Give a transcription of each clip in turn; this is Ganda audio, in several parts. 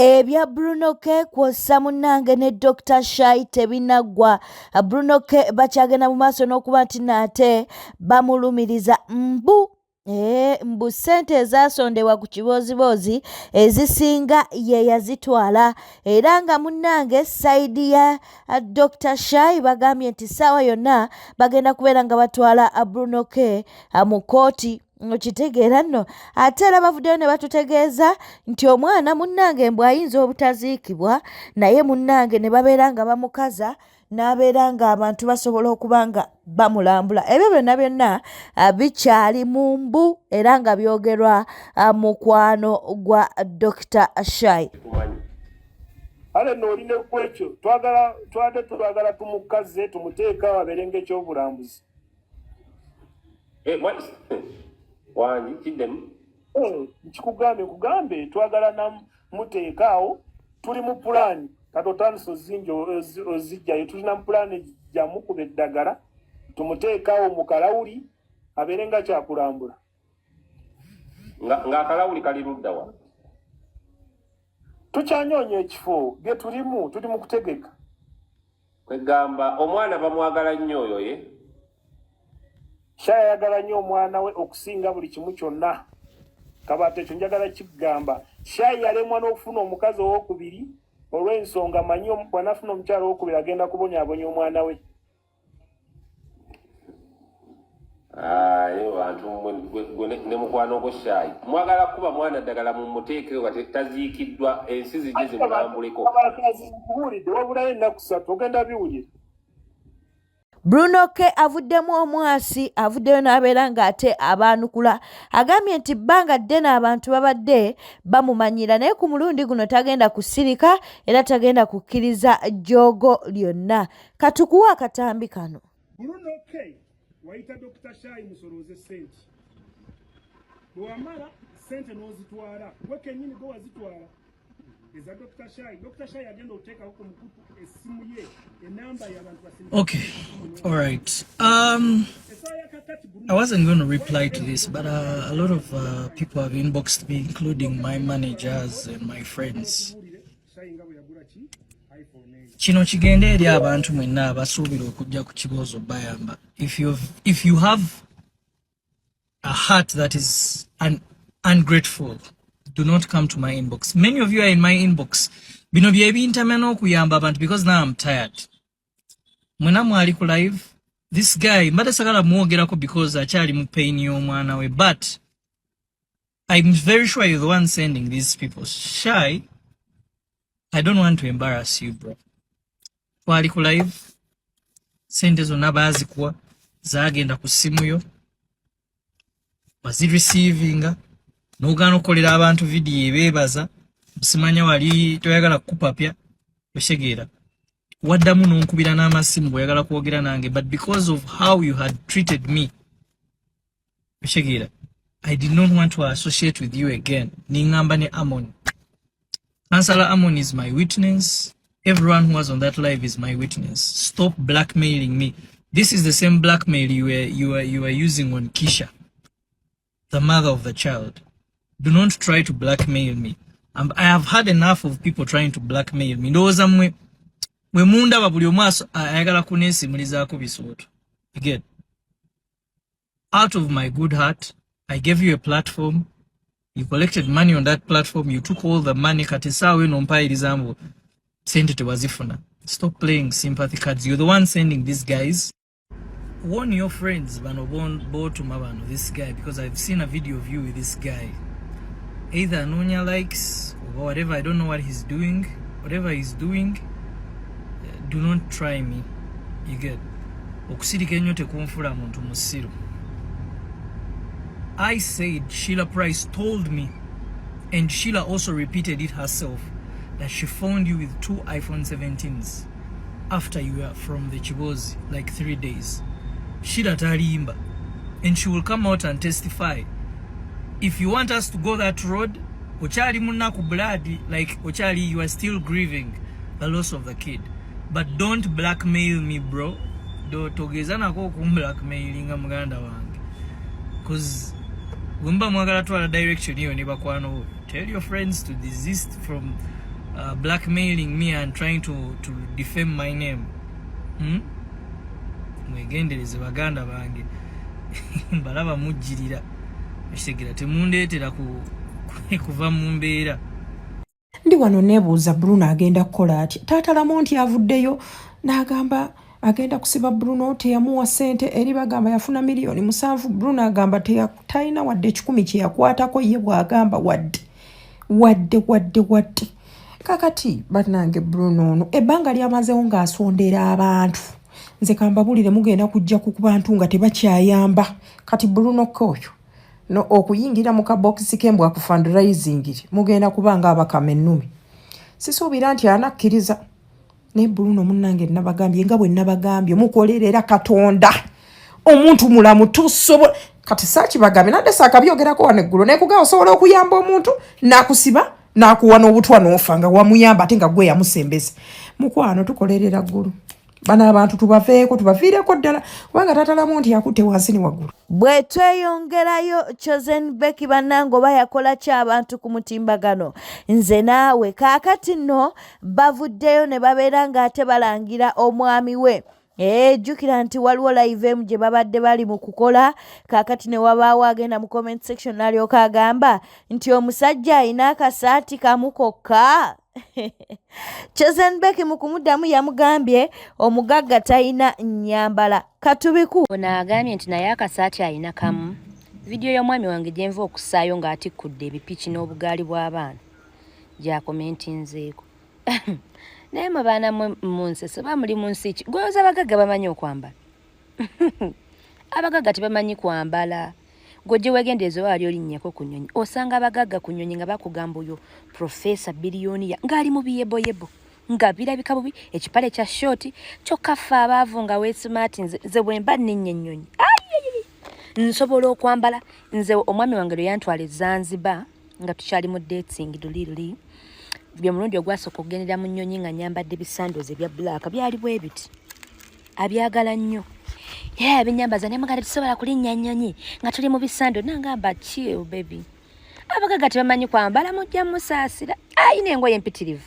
Ebya Bruno K kwossa munnange ne Dr. Shai tebinaggwa. Bruno K bakyagenda mu maaso n'okuba nti nate bamulumiriza mbu ssente ezasondebwa ku kiboozibozi ezisinga ye yazitwala era nga munnange sayidi ya Dr. Shai bagambye nti ssaawa yonna bagenda kubeera nga batwala Bruno K mu kooti. Okitegeera nno ate era bavuddeyo ne batutegeeza nti omwana munnange mbw ayinza obutaziikibwa naye munnange ne babeera nga bamukaza n'abeera nga abantu basobola okuba nga bamulambula. Ebyo byonna bikyali mu mbu era nga byogerwa mukwano gwa Dr. Shai. Ale no olina kwekyo twagala tumukaze tumuteeka abeerenge ekyobulambuzi. Wani kidem nkikugambe twagala namuteekaawo tuli mu pulaani katotandisa ozinjo ozijjayo tulina mu pulaani jamukuba eddagala tumuteekaawo mu kalawuli abeere nga kyakulambula nga akalawuli kali ludda wa tukyanyoonya ekifo ge tuli mu kutegeka kwegamba omwana bamwagala nnyo oyo ye Shai ayagala nnyo omwana we okusinga buli kimu kyonna. Kabate ekyo njagala kigamba. Shai yalemwa n'okufuna omukazi owokubiri olw'ensonga manyi bw'anafuna omukyala owokubiri agenda kubonyaabonya omwana we. Bantu ne mukwano gwo Shai. Mwagala kuba mwana ddagala mu muteekeyo nga taziikiddwa ensi zijje zimulambuleko. Kubuulidde wabulayo ennaku 3 ogenda biwulira. Bruno K avuddemu omwasi avuddeyo n'abeera ng'ate abaanukula agambye nti bbanga ddene abantu babadde bamumanyira naye ku mulundi guno tagenda kusirika era tagenda kukkiriza jjoogo lyonna. Katukuwa akatambi kano. Bruno K wayita Dr. Shai musolooze ssente. Bw'amala ssente n'ozitwala gwe kennyini gwe wazitwala. Okay, all right. I wasn't going to reply to this, but a lot of people have inboxed me, including my managers and my friends. Kino kigende eri abantu mwenna abasuubira okujja ku kiboozo bayamba. If you have a heart that is ungrateful, do not come to my inbox. Many of you are in my inbox. Bino byebintamya okuyamba abantu because now I'm tired. Mwena mwali ku live, this guy mbadde sagala mwogerako because akyali mu pain y'omwana we, but I'm very sure you're the one sending these people. Shai, I don't want to embarrass you, bro. Mwali ku live, sente zonna baazikuwa zaagenda ku simu yo, bazireceiving n'ogaana okukolera abantu vidiyo ebeebaza simanya wali toyagala kukupapya oshegeera waddamu n'onkubira n'amasimu bw'oyagala kwogera nange, but because of how you had treated me oshegeera I did not want to associate with you again. Ningamba ne Amon. Councillor Amon is my witness. Everyone who was on that live is my witness. Stop blackmailing me. This is the same blackmail you were using on Kisha, the mother of the child. Do not try to blackmail me. I have had enough of people trying to blackmail me. Ndowooza mwe mundaba buli omu ayagala kuneesimulizaako bisooto. Again, out of my good heart, I gave you a platform. You collected money on that platform. You took all the money. Kati saawa eno mpaayiriza mbu sente tewazifuna. Stop playing sympathy cards. You're the one sending these guys. Warn your friends, bano botuma bano, this guy, because I've seen a video of you with this guy. Either Anonia likes or whatever. I don't know what he's doing. Whatever he's doing, do not try me. You get. Okusirika ennyo tekunfula muntu musiru. I said Sheila Price told me, and Sheila also repeated it herself, that she found you with 2 iPhone 17s after you were from the Chibozi, like 3 days. Sheila talimba, and she will come out and testify. If you want us to go that road, ochali munaku blood, like ochali, you are still grieving the loss of the kid. But don't blackmail me, bro. Do togezana ko blackmailing muganda wange. Cause wumba mwagala twala direction hiyo ne bakwano. Tell your friends to desist from blackmailing me and trying to defame my name. Mwegendereze baganda bange balaba mujjirira ekitegeera temundeetera kuva mu mbeera. Ndi wano neebuuza Bruno agenda kukola atya. Taata Lamonti avuddeyo n'agamba agenda kusiba Bruno, teyamuwa ssente eri bagamba yafuna miliyoni 7. Bruno agamba talina wadde 10 kye yakwatako ye bw'agamba wadde. Kakati bannange Bruno ono ebbanga lyamazeewo ng'asondera abantu. Nze kambabulire mugenda kujja ku bantu nga tebakyayamba. Kati Bruno koyo no okuyingira mu kabokisi kembwa aku fundraising mugenda kubanga abakama ennumi. Sisuubira nti anakkiriza. Ne Bruno munnange nabagambye nga bwe nabagambye mukolerera Katonda. Omuntu mulamu tusobola. Kati saaki bagambye nadde saakabyogerako wano eggulu nekugamba osobola okuyamba omuntu nakusiba nakuwa n'obutwa n'ofa nga wamuyamba ate nga gwe yamusembeza. Mukwano tukolerera ggulu. Bana abantu tubaviireko ddala kubanga Taata Lamonti yakutte wansi ni waggulu. Bwe tweyongerayo Chosen Becky bannange oba yakola ki abantu ku mutimbagano. Nze naawe kaakati nno bavuddeyo ne babeera ng'ate balangira omwami we. Jjukira nti waliwo live emu gye babadde bali mu kukola kaakati ne wabaawo agenda mu comment section n'alyoka agamba nti omusajja alina akasaati kamu kokka. Chosen Becky mu kumuddamu yamugambye omugagga talina nnyambala. Katubiku ono agambye nti naye akasaati alina kamu. Vidiyo y'omwami wange gye nva okusaayo ng'atikkudde ebipiki n'obugaali bw'abaana gyakomentinzeeko. Naye mu baana mu nsese bamuli mu nsi ki gweoza abagagga bamanyi okwambala. Abagagga tebamanyi kwambala. Gwe gye weegendereza oba wali olinnyeko ku nnyonyi osanga abagagga ku nnyonyi nga bakugamba oyo Professor Biliyoniya ng'ali mu biyeboyebo nga birabika bubi ekipale kya shoti kyokka ffe abaavu nga weesmaati nze bwe mba nninnya ennyonyi nsobola okwambala. Nze omwami wange lwe yantwala e Zanzibar nga tukyali mu dating luli bye mulundi ogwasooka okugendera mu nnyonyi nga nyambadde bisandozi ebya black byali bwe biti abyagala nnyo. Binyambaza ne muganda tusobola kulinnya nnyonyi nga tuli mu bisando nangamba chill baby. Abagagga tebamanyi kwambala mujja musaasira. Ayina engoye empitirivu.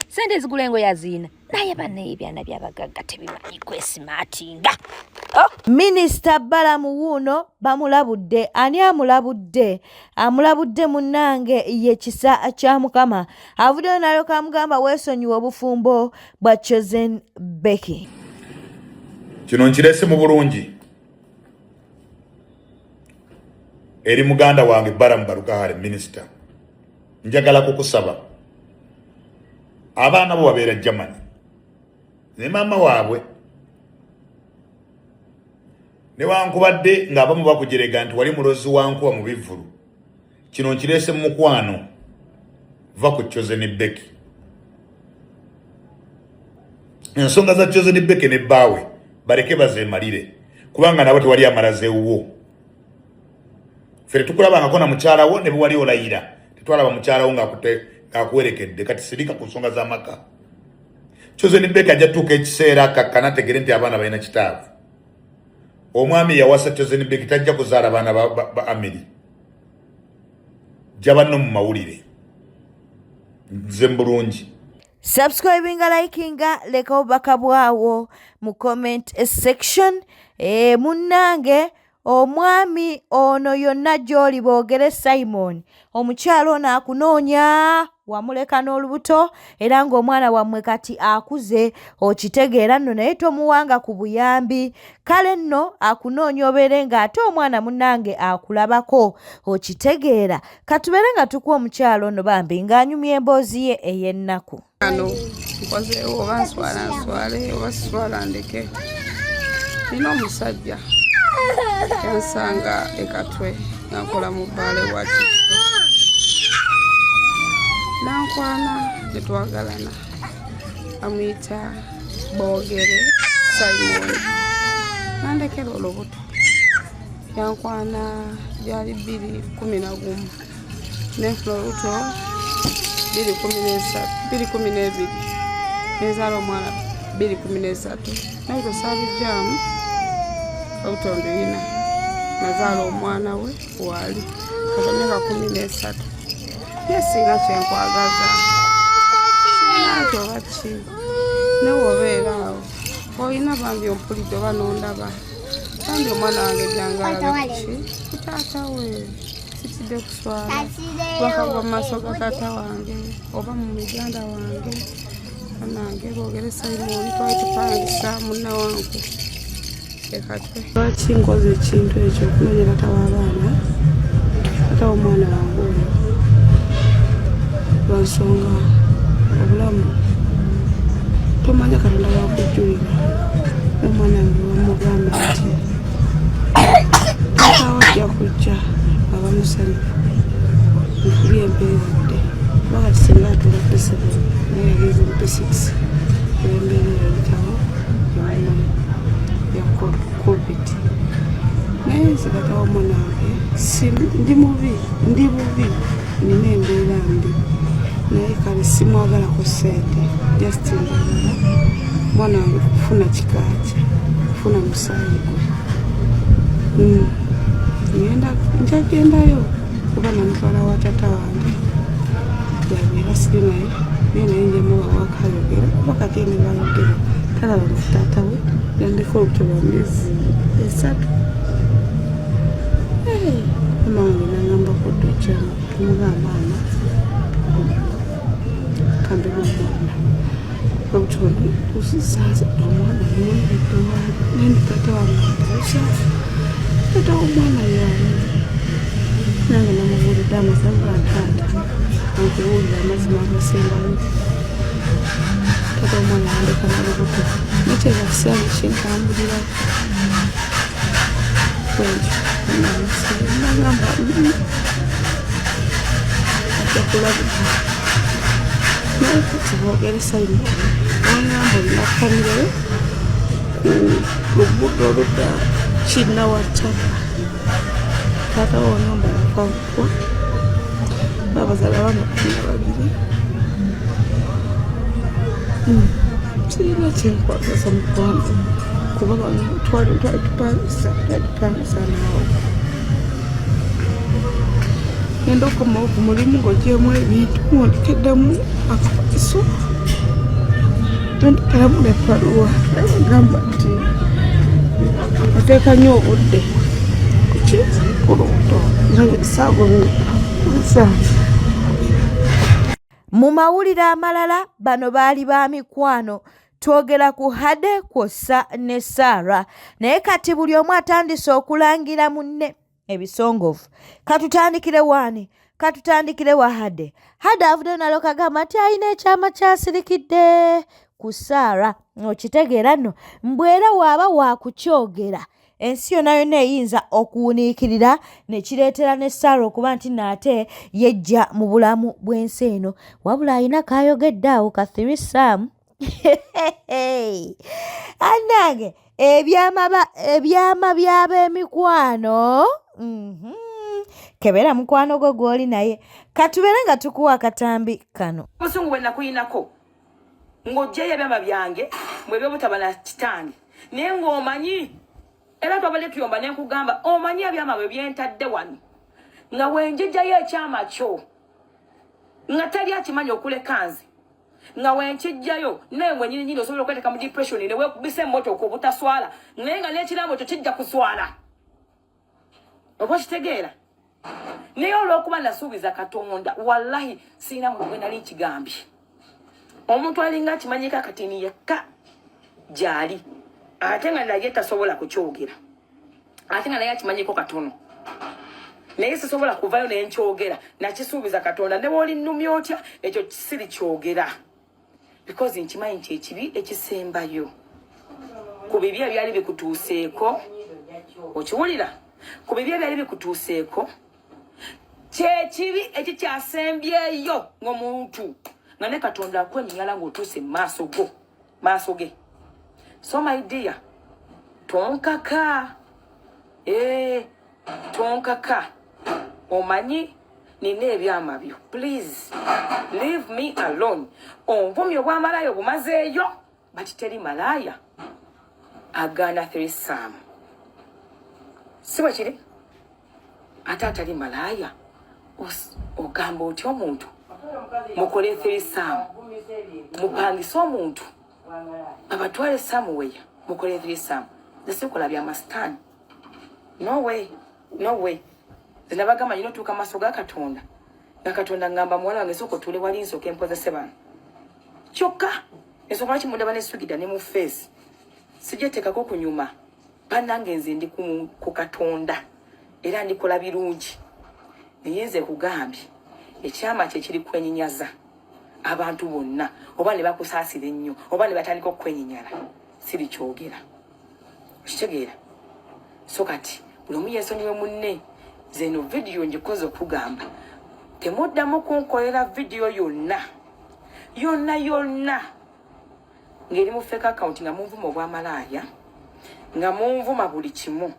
Sente ezigula engoye aziina. Naye banne ebyana by'abagagga tebimanyi kwesmaatinga. Minisita Balamu wuuno bamulabudde. Ani amulabudde? Amulabudde munnange ye kisa kya Mukama. Avuddeyo n'alyoka amugamba weesonyiwe obufumbo bwa Chosen Becky. Kino nkirese mu bulungi eri muganda wange Balamu Barugahare minisita. Njagala kukusaba abaana bo babeera Germany ne maama waabwe ne wankubadde ng'abamu bakujerega nti wali mulozi wankuwa mu bivvulu. Kino nkirese mu mukwano va ku Chosen Becky. Ensonga za Chosen Becky ne bbaawe bareke bazeemalire kubanga nabo tewali amalazeewo. Fere tukulabangako na mukyala wo ne bwali olayira tetwalaba mukyala wo ng'akuwerekedde kati sirika ku nsonga z'amaka. Chosen Becky ajja tuuka ekiseera kakkana tegere nti abaana balina kitaavu. Omwami yawasa Chosen Becky tajja kuzaala baana ba Amiri. Jja banno mu mawulire nze mbulungi. Subscribinga, likinga, leka obubaka bwawo mu comment section. Munnange omwami ono yonna gy'oli boogere Simon omukyalo ono akunoonya wamuleka n'olubuto era ng'omwana wammwe kati akuze okitegeera nno naye tomuwanga ku buyambi. Kale nno akunoonya obeere ng'ate omwana munnange akulabako okitegeera. Katubeere nga tukuwa omukyalo ono bambi ng'anyumya emboozi ye ey'ennaku. Ano nkozeewo oba nswale oba siswala ndeke. Nina omusajja yansanga ekatwe nankola mu bbaale wa Kifo. Nankwana ne twagalana. Amuyita Boogere Simon. Nandekera olubuto. Yankwana gyali 2011. Nenfuna olubuto 2012 nezaala omwana 2013 nabuto saabijamu obutondo ina nazaala omwana we wali katameka 13 yesinga kyenkwagaza ki newobeera awo olina bambi ompulidde oba nondaba bambi omwana wange jangalabe ku taata we sitidde kuswala bakagwa mu maaso ga taata wange oba mu miganda wange nange boogere Simoni twali tupangisa munna wange ekatwe lwaki nkoze ekintu ekyo okunoonya taata w'abaana taata w'omwana wange oyo lwansonga obulamu tomanya Katonda wakujjulira omwana wange wamugamba nti taata wajja kujja aba musanyufu nkuli empeeredde bakati singa atuula P7 naye yageze mu P6 embeera eyayitawo ya COVID naye nze taata w'omwana wange ndi mubi ndi bubi nina embeera mbi naye kale simwagalako ssente just njagala mwana wange kufuna kikakye kufuna musaayi gwe njagendayo kuba namutwala wa taata wange yabeera siri naye naye njemuwa wakayogera kuba kati ne bayogera talaba mu taata we yandeka olutyo lwa myezi 3 mama wange nangambako ddo kyama tumugamba ama kambe omwana obutoni tusisanze omwana nemweddewaali nendi taata wamwandaza taata w'omwana yange nange namubuulidde amasavu ga taata ankubuulira amazima agasembayo taata w'omwana yandeka nalubuto nekyebasiyange kyenkambulira kwekyo nagamba ajja kulabika naye kati boogere Simoni wangamba olinakamirayo luguudo oludda kinna wa Chaka taata wongamba yakawukwa babazaala abaana 12 sirina kyenkwagasa mu ggwanga kuba bano twalitupangisa naawe ngenda okomawo ku mulimu ng'ogyemu ebintu ng'ondikeddemu akakiso ondikeramu n'ebbaluwa naye gamba nti oteeka nnyo obudde kuki ku lubuto nange saagobesa. Mu mawulire amalala bano baali ba mikwano twogera ku Hade kwossa ne Sarah naye kati buli omu atandise okulangira munne ebisongovu. Katutandikire wani, katutandikire wa Hade. Hade avudde nalo kagamba nti alina ekyama kyasirikidde ku Sarah. Okitegeera nno mbwera waaba waakukyogera ensi yonna yonna eyinza okuwuniikirira ne kireetera ne Sarah okuba nti naate yejja mu bulamu bw'ensi eno wabula alina kayogedde awo ka threesome. Annange ebyama by'ab'emikwano kebera mukwano gwo gw'oli naye katubeere nga tukuwa akatambi kano. Obusungu bwe nakuyinako ng'oggyeyo ebyama byange bw'ebyobutaba na kitange naye ng'omanyi era twabadde tuyomba ne nkugamba omanyi ebyama bwe byentadde wano nga wenjijjayo ekyama kyo nga tali akimanyi okuleka nze nga wenkijjayo naye mwenyininyini osobola okweteeka mu depression ne weekubisa emmotoka obutaswala naye nga n'ekirambo ekyo kijja kuswala oba kitegeera naye olw'okuba nasuubiza Katonda wallahi sirina muntu gwe nali nkigambye omuntu alinga akimanyika katini yekka gyali ate nga naye tasobola kukyogera ate nga naye akimanyiko katono naye sisobola kuvayo naye nkyogera nakisuubiza Katonda ne bw'oli nnumya otya ekyo kisiri kyogera because nkimanyi nti ekibi ekisembayo ku bibi ebyali bikutuuseeko okiwulira ku bibi ebyali bikutuuseeko kyekibi ekikyasembyeyo ng'omuntu nga ne Katonda akwenyala ng'otuuse maaso ge. So my dear, tonkaka omanyi nina ebyama byo, please leave me alone. Onvumya obwamalaaya obumazeeyo bati teri malaaya agaana threesome si bwe kiri ate atali malaaya ogamba otya omuntu mukole threesome mupangisa omuntu abatwale somewhere mukole threesome zesikola bya masitani. No way, no way. Zinabagamba nnyo tuuka maaso ga Katonda na Katonda ngamba muwala wange soko tule wali nsoke mpozese bano kyokka ensonga lwaki mundaba nesugida ne mu face sijetekako kunyuma bannange nze ndi ku Katonda era ndikola birungi naye nze kugambye ekyama kye kiri kwenyinyaza abantu bonna oba ne bakusaasira ennyo oba ne batandika okwenyinnyala siri kyogera okitegeera so kati buli omu yeesonyiwe munne zeno video njikoze okugamba temuddamu kunkolera video yonna ngeri mu fake account nga munvuma obwamalaaya nga munvuma buli kimu.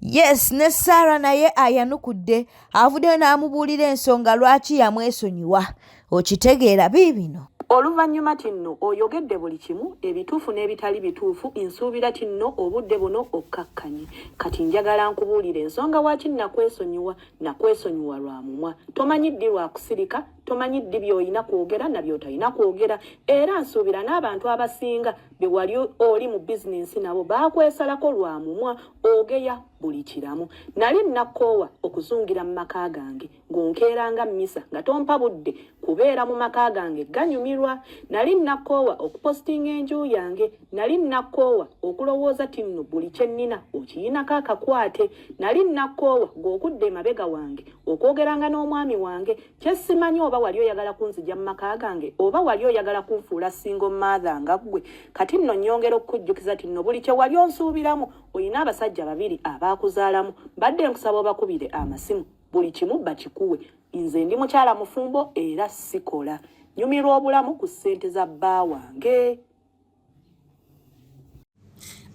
Yes, ne Sarah naye ayanukudde avuddeyo n'amubuulira ensonga lwaki yamwesonyiwa. Okitegeera biibino. Oluvannyuma tinno oyogedde buli kimu ebituufu n'ebitali bituufu nsuubira tinno obudde buno okkakkanye kati njagala nkubuulira ensonga waki nakwesonyiwa lwa mumwa tomanyi ddi lwa kusirika tomanyi ddi by'olina kwogera na by'otalina kwogera era nsuubira n'abantu abasinga be wali oli mu bizinensi nabo baakwesalako lwa mumwa ogeya buli kiramu. Nali nakoowa okuzungira mu maka gange ng'onkeeranga mmisa nga tompa budde kubeera mu maka gange ganyumirwa. Nali nakoowa okupostinga enju yange. Nali nakoowa okulowooza tinno buli kye nnina okiyinako akakwate. Nali nakoowa ng'okudde emabega wange okwogeranga n'omwami wange kye simanyi oba wali oyagala kunzija mu maka gange oba wali oyagala kunfuula single mother nga ggwe. Kati nno nnyongera okukujjukiza tinno buli kye wali onsuubiramu oyina abasajja babiri abaakuzaalamu. Mbadde nkusaba obakubire amasimu buli kimu bakikuwe. Nze ndi mukyala mufumbo era sikola. Nyumirwa obulamu ku ssente za bba wange.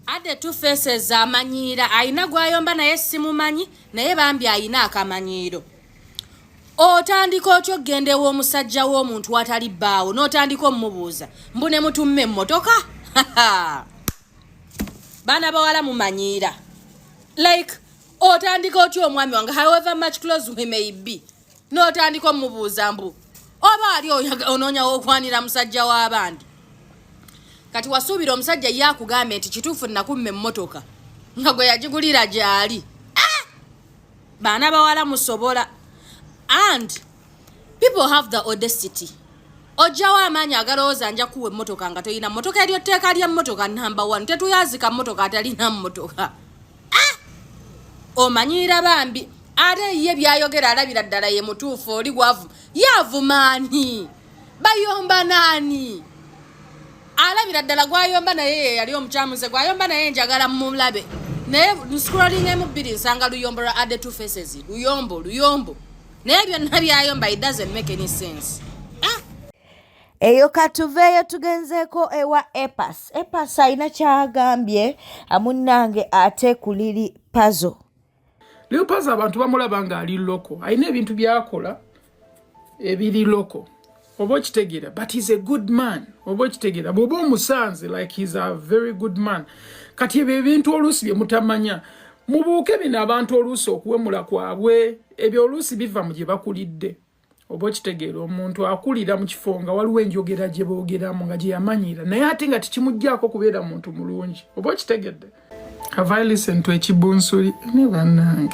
Ade Two Faces amanyiira ayina gwayomba naye simumanyi naye bambi ayina akamanyiiro. Otandika otyo gende w'omusajja w'omuntu atali bbaawo n'otandika omubuuza mbu ne mutumme emmotoka. Baana bawala mumanyiira. Like otandika otyo omwami wange however much close we may be n'otandika omubuuza mbu oba ali onoonya okwanira musajja w'abandi. Kati wasuubira omusajja ye akugambe nti kituufu nakumme emmotoka nga gwe yagigulira gy'ali. Baana bawala musobola. And people have the audacity. Ojjawo amaanyi agalowooza nja kuwa emmotoka nga toyina mmotoka eryo tteeka lya mmotoka number 1 tetuyazika mmotoka atalina mmotoka. Omanyiira bambi ate ye byayogera alabira ddala ye mutuufu oli gwavu yavumaani bayomba naani alabira ddala gwayomba naye yali omukyamuze gwayomba naye njagala mulabe naye scrolling emu bbiri nsanga luyombo lwa Ade Two Faces luyombo naye byonna byayomba it doesn't make any sense. Eyo katuveeyo tugenzeeko ewa Epas alina kyagambye amunnange ate ku Lili Puzzle. Lili Puzzle abantu bamulaba nga ali loko alina ebintu byakola ebiri loko oba okitegeera but he's a good man oba okitegeera bw'oba omusanze like he's a very good man. Kati ebyo ebintu oluusi bye mutamanya mubuuke bino abantu oluusi okuwemula kwabwe ebyo oluusi biva mu gye bakulidde oba okitegeera omuntu akulira mu kifo nga waliwo enjogera gye boogeramu nga gye yamanyiira naye ate nga tekimuggyako kubeera muntu mulungi oba okitegedde. Have I listened to Echibunsuri? Never nang.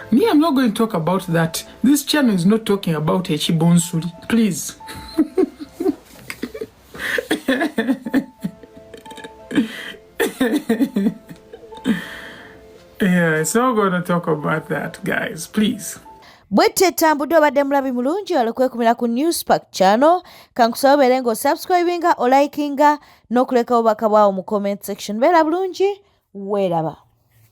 Me, I'm not going to talk about that. This channel is not talking about Echibunsuri. Please. Yeah, it's not going to talk about that, guys. Please. Bwete tambudde obadde mulabi mulungi olw'okwekumira ku Newspark channel. Kankusaba obeere ng'osubscribinga, olikinga n'okuleka obubaka bwawo mu comment section. Beera bulungi, weeraba.